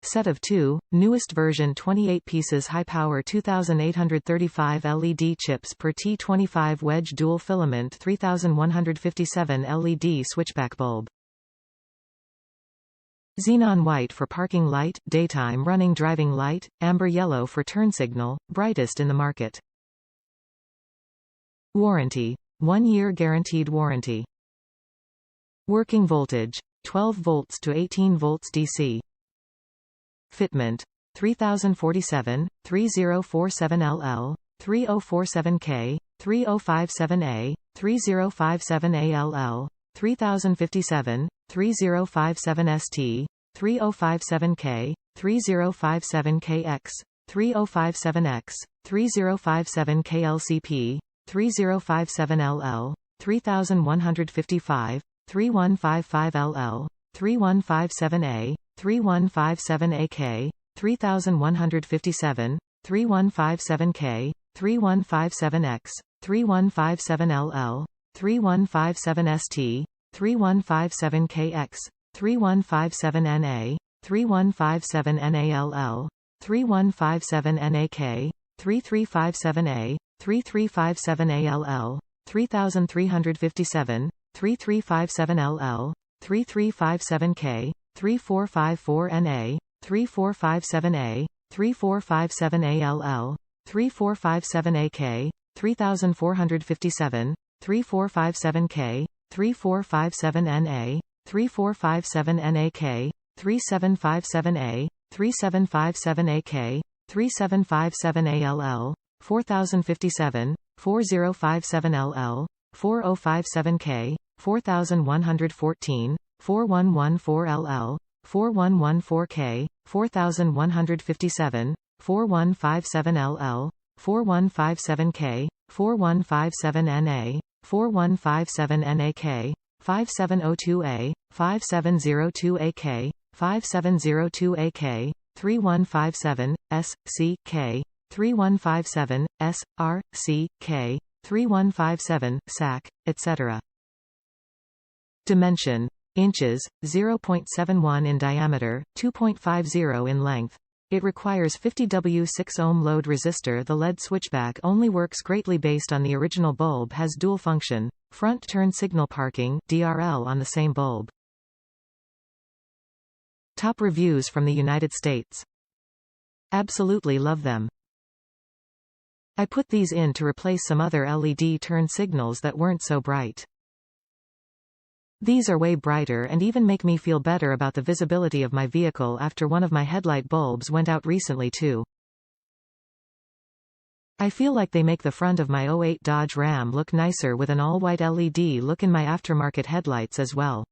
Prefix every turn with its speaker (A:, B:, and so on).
A: Set of 2, newest version 28 pieces high-power 2835 LED chips per T25 wedge dual filament 3157 LED switchback bulb. Xenon White for parking light, daytime running driving light, amber yellow for turn signal, brightest in the market. Warranty. 1-year guaranteed warranty. Working voltage. 12 volts to 18 volts DC. Fitment. 3047, 3047LL, 3047K, 3057A, 3057ALL, 3057, 3057ST, 3057K, 3057KX, 3057X, 3057KLCP, 3057LL, 3155, 3155LL, 3157A, 3157AK, 3157, 3157K, 3157X, 3157LL, 3157ST, 3157KX, 3157NA, 3157NALL, 3157NAK, 3357A, 3357ALL, 3357, 3357LL, 3357K, 3454NA, 3457A, 3457ALL, 3457AK, 3457, 3457K, 3457NA, 3457NAK, 3757A, 3757AK, 3757ALL, 4057, 4057LL, 4057K, 4114, 4114LL, 4114K, 4157, 4157LL, 4157K, 4157NA, 4157NAK, 5702A, 5702AK, 5702AK, 3157, S, C, K, 3157, S, R, C, K, 3157, SAC, etc. Dimension. Inches, 0.71 in diameter, 2.50 in length. It requires 50 W 6 ohm load resistor. The LED switchback only works greatly based on the original bulb has dual function, front turn signal parking DRL on the same bulb. Top reviews from the United States. Absolutely love them. I put these in to replace some other LED turn signals that weren't so bright. These are way brighter and even make me feel better about the visibility of my vehicle after one of my headlight bulbs went out recently too. I feel like they make the front of my '08 Dodge Ram look nicer with an all-white LED look in my aftermarket headlights as well.